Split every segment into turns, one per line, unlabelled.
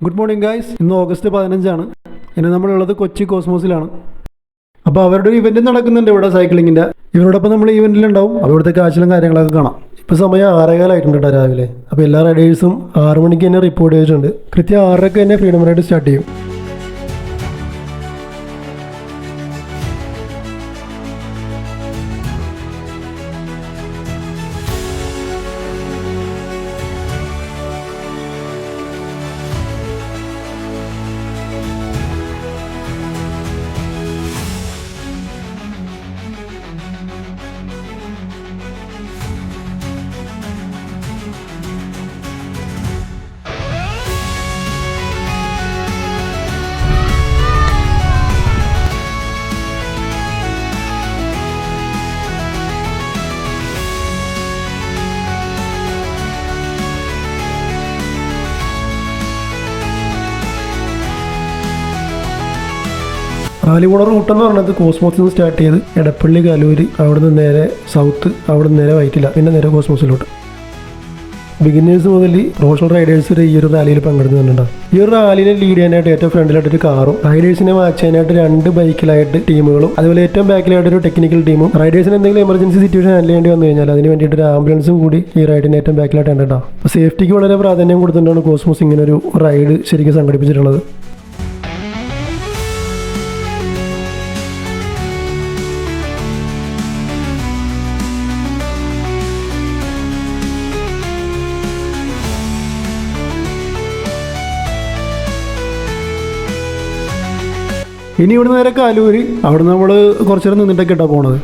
Good morning guys. ഇന്ന് August 15 ഇന്ന് നമ്മളുള്ളത് കൊച്ചി കോസ്മോസിലാണ്. അപ്പോൾ അവരുടെ ഒരു ഇവൻറ്റ് നടക്കുന്നുണ്ട് ഇവിടെ സൈക്ലിങ്ങിൻ്റെ. ഇവരോടൊപ്പം നമ്മൾ ഇവൻറ്റിലുണ്ടാവും. അപ്പോൾ ഇവിടുത്തെ കാഴ്ചകളും കാര്യങ്ങളൊക്കെ കാണാം. ഇപ്പോൾ സമയം 6:15 കേട്ടോ രാവിലെ. അപ്പോൾ എല്ലാ റൈഡേഴ്സും 6 മണിക്ക് തന്നെ റിപ്പോർട്ട് ചെയ്തിട്ടുണ്ട്. കൃത്യം 6:00 തന്നെ ഫ്രീഡം റൈഡ് സ്റ്റാർട്ട് ചെയ്യും. റാലി പോണ റൂട്ടെന്ന് പറഞ്ഞത് കോസ്മോസിൽ നിന്ന് സ്റ്റാർട്ട് ചെയ്ത് എടപ്പള്ളി കലൂര്, അവിടെ നിന്ന് നേരെ സൗത്ത്, അവിടെ നിന്ന് നേരെ വൈറ്റില, പിന്നെ നേരെ കോസ്മോസിലോട്ട്. ബിഗിനേഴ്സ് മുതൽ പ്രൊഫഷണൽ റൈഡേഴ്സ് വരെ ഈ ഒരു റാലിയിൽ പങ്കെടുക്കുന്നുണ്ടാവും. ഈ ഒരു റാലിനെ ലീഡ് ചെയ്യാനായിട്ട് ഏറ്റവും ഫ്രണ്ടിലായിട്ട് ഒരു കാറും, റൈഡേഴ്സിനെ മാച്ച് ചെയ്യാനായിട്ട് 2 ബൈക്കിലായിട്ട് ടീമുകളും, അതുപോലെ ഏറ്റവും ബാക്കിലായിട്ട് ഒരു ടെക്നിക്കൽ ടീമും. റൈഡേഴ്സിന് എന്തെങ്കിലും എമർജൻസി സിറ്റുവേഷൻ ഹാൻഡിൽ ചെയ്യേണ്ടി വന്നു കഴിഞ്ഞാൽ അതിന് വേണ്ടിയിട്ട് ഒരു ആംബുലൻസും കൂടി ഈ റൈഡിന് ഏറ്റവും ബാക്കിലായിട്ട് ഉണ്ടാവും. അപ്പോൾ സേഫ്റ്റിക്ക് വളരെ പ്രാധാന്യം കൊടുത്തുകൊണ്ടാണ് കോസ്മോസ് ഇങ്ങനെ ഒരു റൈഡ് ശരിക്കും സംഘടിപ്പിച്ചിട്ടുള്ളത്. ഇനി ഇവിടെ നേരെ കാലൂര്, അവിടെ നമ്മൾ കുറച്ചു നേരം നിന്നിട്ടൊക്കെ ഇട്ടാണ് പോണത്.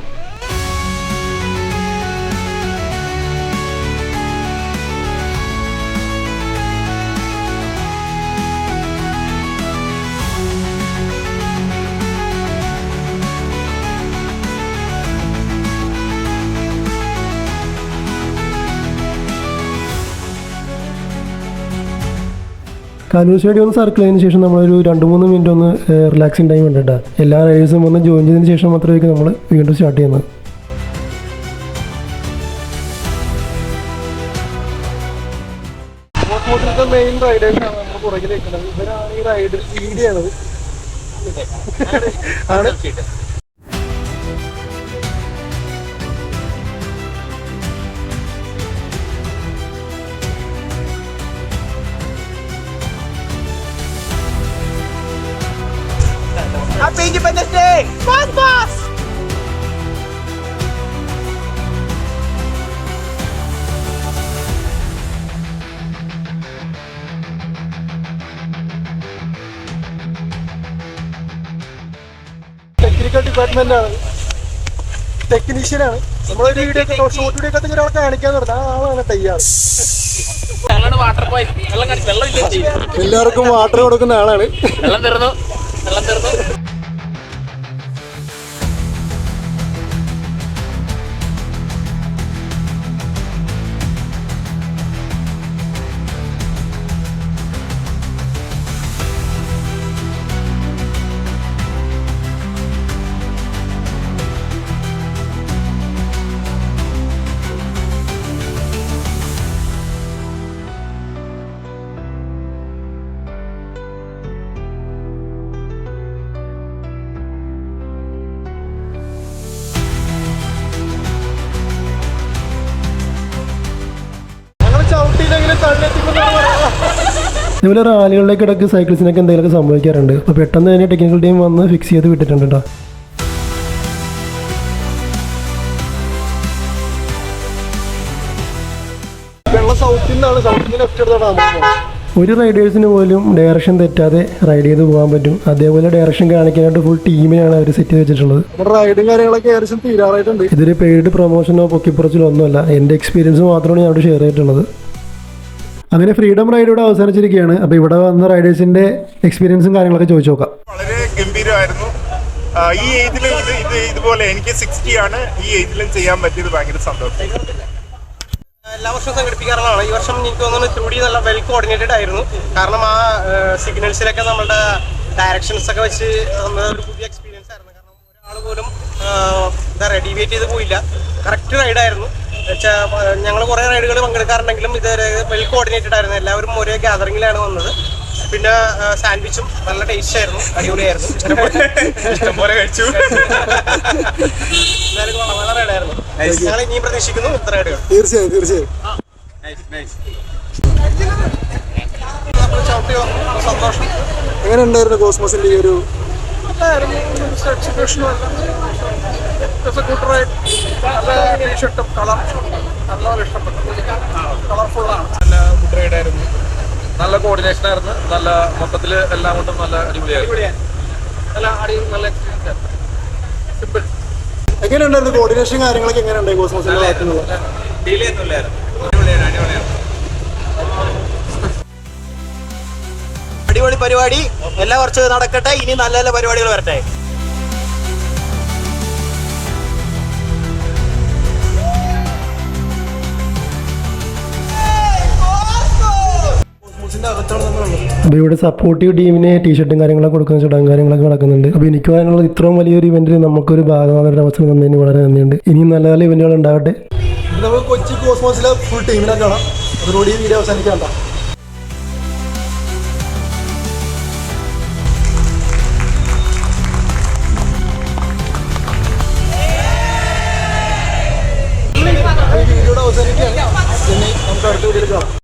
കാലൂർ സ്റ്റേഡിയം ഒന്ന് സർക്കിൾ ചെയ്തതിന് ശേഷം നമ്മളൊരു 2-3 മിനിറ്റ് ഒന്ന് റിലാക്സിങ് ടൈം ഉണ്ട് കേട്ടോ. എല്ലാ റൈഡേഴ്സും ഒന്ന് ജോയിൻ ചെയ്തതിന് ശേഷം മാത്രമേ നമ്മൾ വീണ്ടും സ്റ്റാർട്ട് ചെയ്യുന്നത്. മെയിൻ റൈഡേഴ്സാണ് നമ്മൾ പുറകിൽ നിൽക്കുന്നത്. ഇവരാണ് ഈ റൈഡ് ലീഡ് ചെയ്യണത്.
Happy Independence Day! Boss, boss!
Technical ഡിപ്പാർട്ട്മെന്റാണ്, ടെക്നീഷ്യനാണ്. നമ്മളൊരു വീഡിയോ ഷോർട്ട് വീഡിയോ ഒക്കെ ഒരാളെ കാണിക്കാൻ തുടങ്ങി. ആ ആളാണ് തയ്യാറ്. എല്ലാവർക്കും വാട്ടർ കൊടുക്കുന്ന ആളാണ്.
വെള്ളം തീർന്നു.
ഇതുപോലെ റാലികളിലേക്ക് ഇടയ്ക്ക് സൈക്കിൾസിനൊക്കെ എന്തെങ്കിലുമൊക്കെ സംഭവിക്കാറുണ്ട്. അപ്പോൾ പെട്ടെന്ന് തന്നെ ടെക്നിക്കൽ ടീം വന്ന് ഫിക്സ് ചെയ്ത് വിട്ടിട്ടുണ്ട് കേട്ടോ. ഒരു റൈഡേഴ്സിന് പോലും ഡയറക്ഷൻ തെറ്റാതെ റൈഡ് ചെയ്ത് പോകാൻ പറ്റും. അതേപോലെ ഡയറക്ഷൻ കാണിക്കാനായിട്ട് ഫുൾ ടീമിനാണ് അവർ സെറ്റ് ചെയ്ത് വെച്ചിട്ടുള്ളത്. റൈഡും കാര്യങ്ങളൊക്കെ ഏകദേശം തീരാറായിട്ടുണ്ട്. ഇതൊരു പെയ്ഡ് പ്രൊമോഷനോ പൊക്കിപ്പുറച്ചിലോ ഒന്നുമല്ല, എൻ്റെ എക്സ്പീരിയൻസ് മാത്രമാണ് ഞാൻ അവിടെ ഷെയർ ചെയ്തിട്ടുള്ളത്. അങ്ങനെ ഫ്രീഡം റൈഡ് ഇവിടെ അവസാനിച്ചിരിക്കുകയാണ്. അപ്പോൾ ഇവിടെ വന്ന റൈഡേഴ്സിന്റെ എക്സ്പീരിയൻസും കാര്യങ്ങളൊക്കെ ചോദിച്ചു നോക്കാം.
വളരെ ഗംഭീരമായിരുന്നു. ഈ ഏജിലും ഇതുപോലെ എനിക്ക് 60 ആണ്. ഈ ഏജിലും ചെയ്യാൻ പറ്റിയത് ഭയങ്കര സന്തോഷം.
എല്ലാ വർഷവും സംഘടിപ്പിക്കാറുള്ളതാണ്. ഈ വർഷം എനിക്ക് തോന്നുന്നു ഇത്തിരി നല്ല വെൽ കോർഡിനേറ്റഡ് ആയിരുന്നു. കാരണം ആ സിഗ്നൽസിലൊക്കെ നമ്മളുടെ ഡയറക്ഷൻസ് ഒക്കെ വെച്ച് ഒരു പുതിയ എക്സ്പീരിയൻസ് ആയിരുന്നു. കാരണം ഒരാൾ പോലും എന്താ പറയുക ഡീവിയേറ്റ് ചെയ്ത് പോയില്ല. കറക്റ്റ് റൈഡായിരുന്നു. ഞങ്ങൾ കുറേ റൈഡുകൾ പങ്കെടുക്കാറുണ്ടെങ്കിലും ഇത് വെൽ കോർഡിനേറ്റഡ് ആയിരുന്നു. എല്ലാവരും ഒരേ ഗ്യാതറിങ്ങിലാണ് വന്നത്. പിന്നെ സാൻഡ്വിച്ചും നല്ല ടേസ്റ്റ് ആയിരുന്നു, അടിപൊളിയായിരുന്നു.
ഇഷ്ടംപോലെ കഴിച്ചു.
എല്ലാവർക്കും വളരെ റൈഡായിരുന്നു. ഞങ്ങൾ ഇനിയും പ്രതീക്ഷിക്കുന്നു ഇത്ര റൈഡുകൾ.
തീർച്ചയായും
സന്തോഷം.
എങ്ങനെ ഉണ്ടായിരുന്നു കോസ്മോസിന്റെ ഈ ഒരു
ടീഷർട്ടും കളർ നല്ലപോലെ ഇഷ്ടപ്പെട്ടു. കളർഫുള്ളാണ്.
നല്ല ഫുഡ് റൈഡ് ആയിരുന്നു, നല്ല കോർഡിനേഷൻ ആയിരുന്നു, നല്ല മൊത്തത്തിൽ എല്ലാം കൊണ്ടും നല്ല അടിപൊളിയായിരുന്നു.
നല്ല എക്സ്പീരിയൻസ് ആയിരുന്നു. സിമ്പിൾ.
എങ്ങനെ ഉണ്ടായിരുന്നു കോർഡിനേഷൻ കാര്യങ്ങളൊക്കെ എങ്ങനെ ഉണ്ടായി കോസ്മോസിന്റെ ഭാഗത്തുനിന്ന്?
അടിപൊളി പരിപാടി. എല്ലാ വർഷവും നടക്കട്ടെ. ഇനി നല്ല നല്ല പരിപാടികൾ വരട്ടെ.
അപ്പോൾ ഇവിടെ സപ്പോർട്ടീവ് ടീമിന് ടീഷർട്ടും കാര്യങ്ങളൊക്കെ കൊടുക്കുന്ന ചടങ്ങും കാര്യങ്ങളൊക്കെ നടക്കുന്നുണ്ട്. അപ്പോൾ എനിക്ക് പറയാനുള്ളത് ഇത്രയും വലിയൊരു ഇവന്റിൽ നമുക്കൊരു ഭാഗമാകാനൊരു അവസരം തന്നതിന് വളരെ നന്ദിയുണ്ട്. ഇനിയും നല്ല നല്ല ഇവന്റുകൾ ഉണ്ടാവട്ടെ.
നമുക്ക് കൊച്ചി കോസ്മോസിലെ ഫുൾ ടീമിനെ കാണാം. അതോടുകൂടി ഈ വീഡിയോ അവസാനിക്കണ്ട. ഈ വീഡിയോയുടെ അവസാനിക്കുകയാണ്. ഇനി നമുക്ക് അടുത്ത വീഡിയോയിൽ കാണാം.